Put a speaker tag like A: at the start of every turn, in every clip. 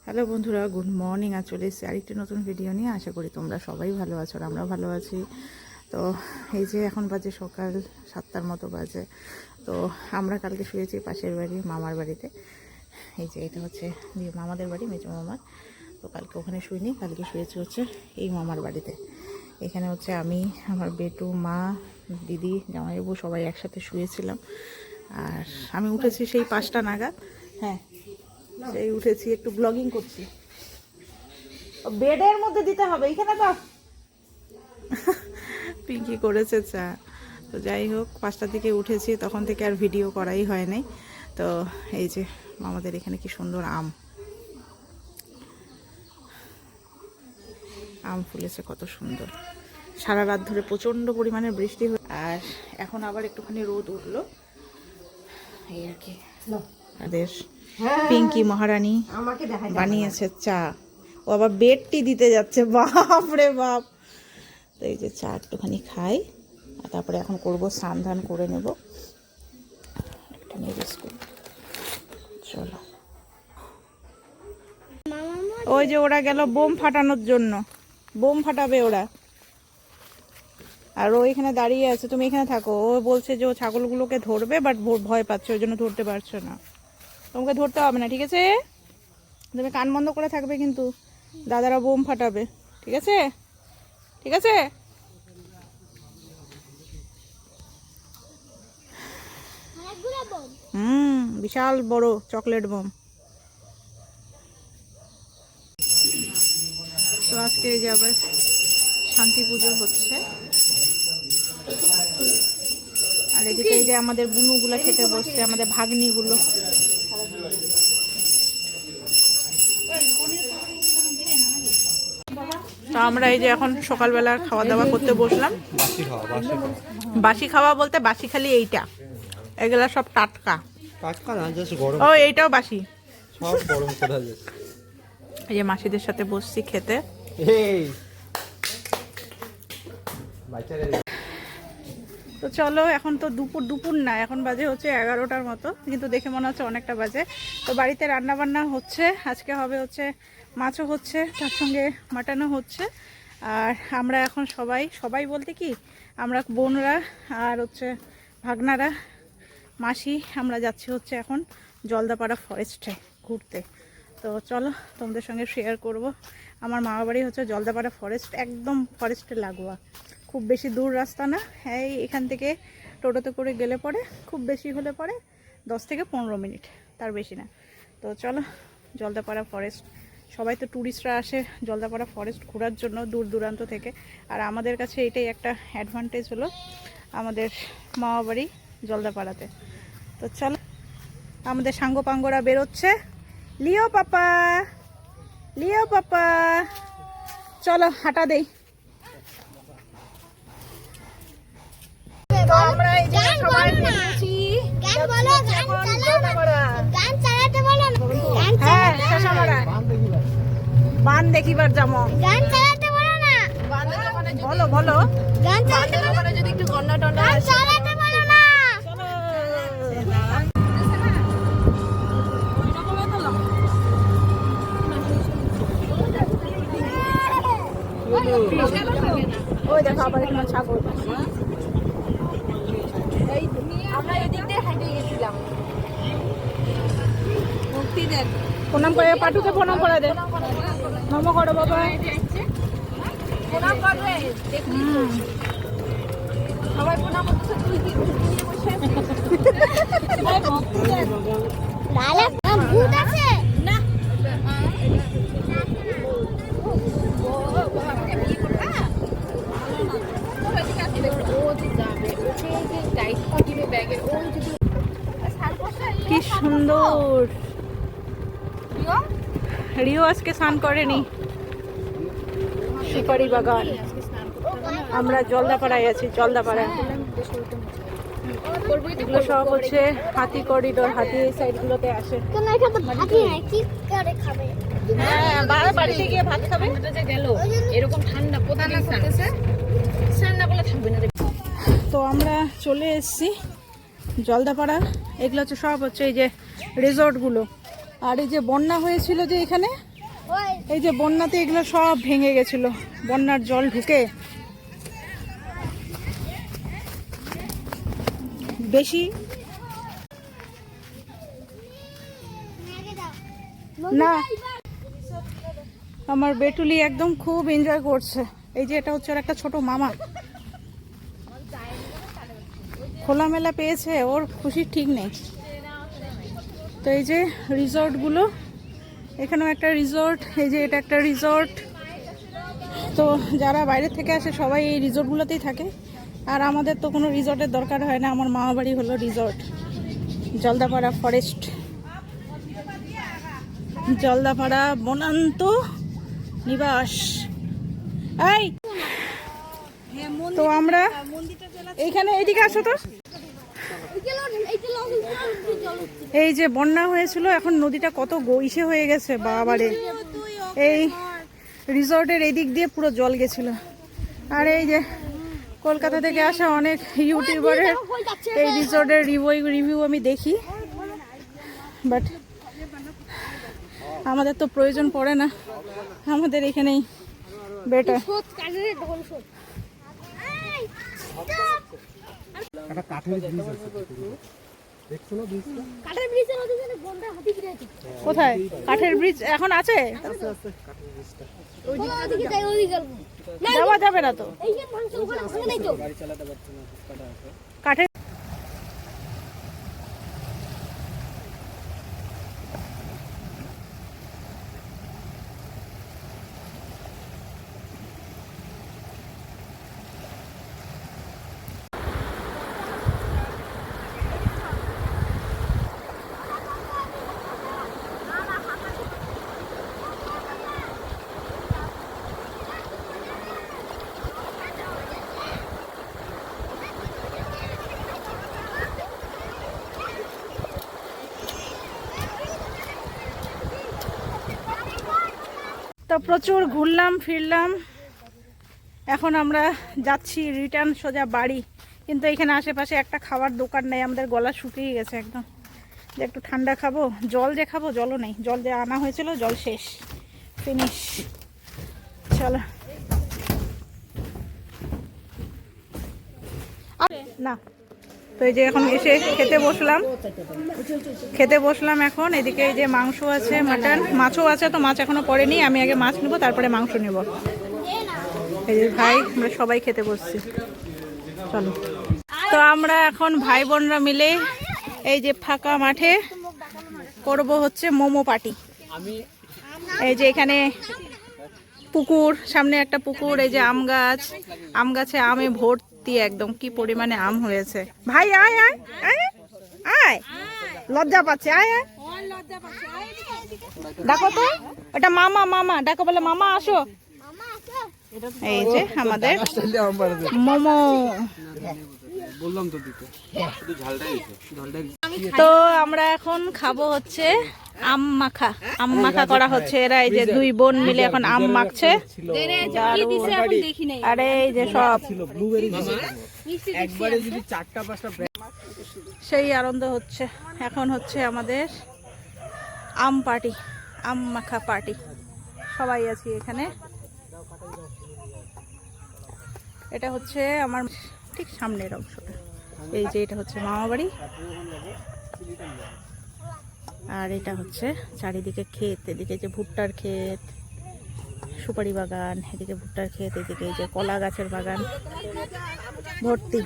A: Hello বন্ধুরা, good morning. আর চলে এসেছি আরেকটি নতুন ভিডিও নিয়ে। আশা করি তোমরা সবাই ভালো আছো আর আমরাও ভালো আছি। তো এই যে এখন বাজে সকাল 7টার মতো বাজে। তো আমরা কালকে শুয়েছি পাশের বাড়ি মামার বাড়িতে। এই যে এটা হচ্ছে মামাদের বাড়ি, মেজো মামার। তো কালকে ওখানে শুইনি, কালকে শুয়েছি হচ্ছে এই মামার বাড়িতে। এখানে হচ্ছে আমি, আমার বেটু, মা, দিদি, জামাইবাবু সবাই একসাথে শুয়েছিলাম। আর আমি উঠেছি সেই 5টা নাগাদ। হ্যাঁ, সেই উঠেছি, একটু ব্লগিং করছি। বেডের মধ্যে দিতে হবে এইখানে তো। পিঙ্কি করেছে চা। তো যাই হোক, 5টার দিকে উঠেছি, তখন থেকে আর ভিডিও করাই হয় নাই। তো এই যে আমাদের এখানে কি সুন্দর আম ফুলেছে, কত সুন্দর। সারা রাত ধরে প্রচণ্ড পরিমাণে বৃষ্টি হয়, আর এখন আবার একটুখানি রোদ উঠলো, এই আর কি। পিঙ্কি মহারানী বানিয়েছে চা। ও আবার বেডটি দিতে যাচ্ছে, বাপ রে বাপ। তো এই যে চা একটুখানি খাই, আর তারপরে এখন করবো স্নান ধান করে নেব। একটা নিয়ে বিস্কুট। চলো, ওই যে ওরা গেল বোম ফাটানোর জন্য, বোম ফাটাবে ওরা। আর ও এখানে দাঁড়িয়ে আছে, তুমি এখানে থাকো। ও বলছে যে ও ছাগলগুলোকে ধরবে, বাট ভয় পাচ্ছে, ওই জন্য ধরতে পারছো না। তোমাকে ধরতে হবে না, ঠিক আছে? তুমি কান বন্ধ করে থাকবে, কিন্তু দাদারা বোম ফাটাবে, ঠিক আছে? ঠিক আছে। বিশাল বড় চকলেট বোম। তো আজকে এই যে আবার শান্তি পুজো হচ্ছে। আর এদিকে এই যে আমাদের বুনুগুলো খেতে বসছে, আমাদের ভাগ্নিগুলো। তো আমরা এই যে এখন সকালবেলা খাওয়া দাওয়া করতে বসলাম। বাসি খাওয়া বলতে বাসি খালি এইটা, এগুলা সব টাটকা। ও এইটাও বাসি, সব গরম করা যায়। এই যে মাসিদের সাথে বসছি খেতে। তো চলো, এখন তো দুপুর না, এখন বাজে হচ্ছে 11টার মতো, কিন্তু দেখে মনে হচ্ছে অনেকটা বাজে। তো বাড়িতে রান্না বান্না হচ্ছে, আজকে হবে হচ্ছে মাছও হচ্ছে, তার সঙ্গে মাটনও হচ্ছে। আর আমরা এখন সবাই বলতে কি, আমরা বোনরা আর হচ্ছে ভাগনারা, মাসি, আমরা যাচ্ছি হচ্ছে এখন জলদাপাড়া ফরেস্টে ঘুরতে। তো চলো তোমাদের সঙ্গে শেয়ার করব। আমার মামা বাড়ি হচ্ছে জলদাপাড়া ফরেস্ট, একদম ফরেস্টে লাগোয়া, খুব বেশি দূর রাস্তা না। এই এখান থেকে টোটোতে করে গেলে পরে খুব বেশি হলে পরে 10 থেকে 15 মিনিট, তার বেশি না। তো চলো, জলদাপাড়া ফরেস্ট, সবাই তো ট্যুরিস্টরা আসে জলদাপাড়া ফরেস্ট ঘোরার জন্য দূর দূরান্ত থেকে। আর আমাদের কাছে এটাই একটা অ্যাডভান্টেজ হলো, আমাদের মামা বাড়ি জলদাপাড়াতে। তো চলো, আমাদের সাঙ্গ পাঙ্গরা বেরোচ্ছে। লিও পাপা, লিও পাপা, চলো হাঁটা দেই। তো আমরা এই যে সবাই বেরিয়েছি। হ্যাঁ, শেষামারা বান দেখিবার যাবো। বলো বলো, যদি একটু গন্ডা টন্ডা ওই দেখো আবার এখানে ছাগল। আমরা এদিক দিয়ে হাঁটে গেছিলাম। প্রণাম করে পাটুকে প্রণাম করে দে, নম করো বাবা। সবাই প্রণাম করতেছে, তুই কি বসে না? কি সুন্দর। রিও আজকে স্নান করেনি, সুপারি বাগান। আমরা জলদাপাড়ায় আছি, জলদাপাড়ায়। এগুলো সব হচ্ছে হাতি করিডোর, হাতি এই সাইড গুলোতে আসে। হ্যাঁ, বাড়িতে গিয়ে ভাত খাবে। এরকম ঠান্ডা তো আমরা চলে এসেছি জলদাপাড়া। এগুলো হচ্ছে সব হচ্ছে এই যে রিসোর্টগুলো। আর এই যে বন্যা হয়েছিল যে এখানে, এই যে বন্যাতে এগুলো সব ভেঙে গেছিল, বন্যার জল ঢুকে। বেশি না, আমার বেটুলি একদম খুব এনজয় করছে। এই যে এটা হচ্ছে ওর একটা ছোট মামা, খোলামেলা পেয়েছে, ওর খুশির ঠিক নেই। তো এই যে রিসর্টগুলো, এখানেও একটা রিসর্ট, এই যে এটা একটা রিসর্ট। তো যারা বাইরে থেকে আসে সবাই এই রিসর্টগুলোতেই থাকে, আর আমাদের তো কোনো রিসর্টের দরকার হয় না। আমার মামা বাড়ি হলো রিসর্ট, জলদাপাড়া ফরেস্ট, জলদাপাড়া বনান্ত নিবাস। এই তো আমরা এইখানে, এইদিকে আসো তো। এই যে বন্যা হয়েছিল, এখন নদীটা কত গইসে হয়ে গেছে বাবারে। এই রিসর্টের এদিক দিয়ে পুরো জল গেছিল। আর এই যে কলকাতা থেকে আসা অনেক ইউটিউবারের এই রিসর্টের রিভিউ আমি দেখি, বাট আমাদের তো প্রয়োজন পড়ে না, আমাদের এখানেই বেটার। কোথায় কাঠের ব্রিজ এখন আছে? যাওয়া যাবে না তো কাঠের। তো প্রচুর ঘুরলাম ফিরলাম, এখন আমরা যাচ্ছি রিটার্ন সোজা বাড়ি। কিন্তু এখানে আশেপাশে একটা খাবার দোকান নেই, আমাদের গলা শুকিয়ে গেছে একদম, যে একটু ঠান্ডা খাবো। জল যে খাবো, জলও নেই, জল যে আনা হয়েছিল জল শেষ, ফিনিশ। চলো না, তো এই যে এখন এসে খেতে বসলাম এখন। এদিকে এই যে মাংস আছে, মাটন, মাছও আছে। তো মাছ এখনো পড়েনি, আমি আগে মাছ নেবো তারপরে মাংস নেব। এই যে ভাই, আমরা সবাই খেতে বসছি, চলো। তো আমরা এখন ভাই বোনরা মিলে এই যে ফাঁকা মাঠে করব হচ্ছে মোমো পার্টি। এই যে এখানে পুকুর, সামনে একটা পুকুর, এই যে আম গাছ, আম গাছে আমে ভর্তি একদম, কি পরিমাণে আম হয়েছে। ভাই আয় আয় আয় আয়, লজ্জা পাচ্ছে, আয় আয়, ডাকো তো, ওটা মামা, মামা ডাকো, বলে মামা আসো। এই যে আমাদের মোমো, তো আমরা এখন খাবো হচ্ছে আম মাখা। আম মাখা করা হচ্ছে, এরা এই যে দুই বোন মিলে এখন আম মাখছে। আরে এই যে সব সেই আনন্দ হচ্ছে। এখন হচ্ছে আমাদের আম পার্টি, আম মাখা পার্টি, সবাই আছি এখানে। এটা হচ্ছে আমার ঠিক সামনের অংশটা, এই যে এটা হচ্ছে মামা বাড়ি, আর এটা হচ্ছে চারিদিকে ক্ষেত। এদিকে যে ভুট্টার ক্ষেত, সুপারি বাগান, এদিকে ভুট্টার ক্ষেত, এদিকে এই যে কলা গাছের বাগান ভর্তি।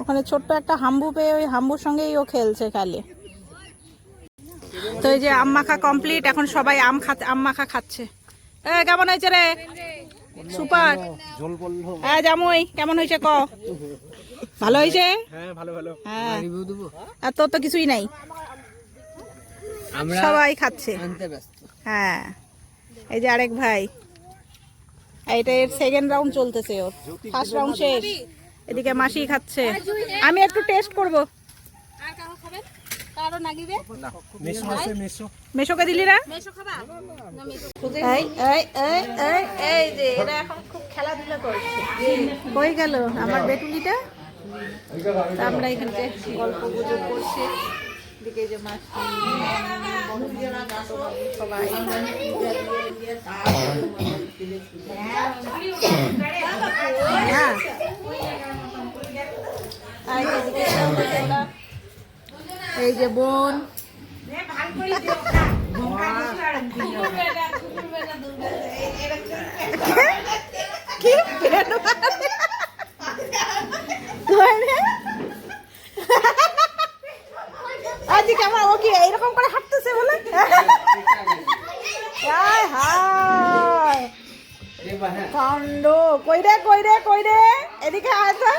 A: ওখানে ছোট্ট একটা হাম্বু পেয়ে ওই হাম্বুর সঙ্গেই ও খেলছে খালি। তো এই যে আম মাখা কমপ্লিট, এখন সবাই আম মাখা খাচ্ছে। কেমন হয়েছে রে? সুপার। হ্যাঁ জামুই, কেমন হয়েছে ক? ভালো হয়েছে? হ্যাঁ, আর তোর তো কিছুই নাই, সবাই খাচ্ছে। হ্যাঁ, এই যে আরেক ভাই, এটা এর সেকেন্ড রাউন্ড চলতেছে, ওর ফার্স্ট রাউন্ড শেষ। এদিকে মাসি খাচ্ছে, আমি একটু টেস্ট করবো। মেশোকে দিলি না? এই যে এরা এখন খুব খেলাধুলা করছে। কই গেল আমার বেটুলিটা? আমরা এখানে গল্প গুজব করছি, একদিকে যে মাছ সবাই হ্যাঁ এই যে বোন কি আজকে কেমন ও কি এইরকম করে হাঁটতেছে বলে কাণ্ড কই রে কই রে কই রে এদিকে আসা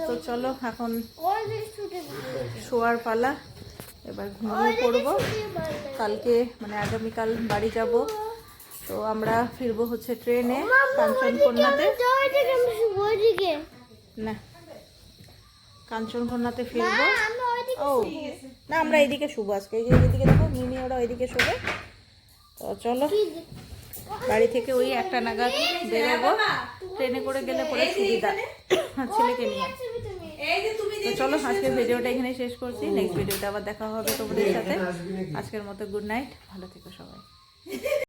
A: তো চলো এখন শোয়ার পালা এবার ঘুমিয়ে পড়বো কালকে মানে আগামীকাল বাড়ি যাব তো আমরা ফিরবো হচ্ছে ট্রেনে কাঞ্চনকন্যাতে না কাঞ্চনকন্যাতে ফিরবো ও না আমরা এইদিকে শুভ আজকে এই যে এইদিকে দেখো মিমি ওরা ওইদিকে শোবে তো চলো বাড়ি থেকে ওই 1টা নাগাদ বেরোবো ট্রেনে করে গেলে পরে সুবিধা ছেলেকে নিয়ে তো চলো আজকের ভিডিওটা এখানে শেষ করছি নেক্সট ভিডিওটা আবার দেখা হবে তোমাদের সাথে আজকের মতো গুড নাইট ভালো থেকো সবাই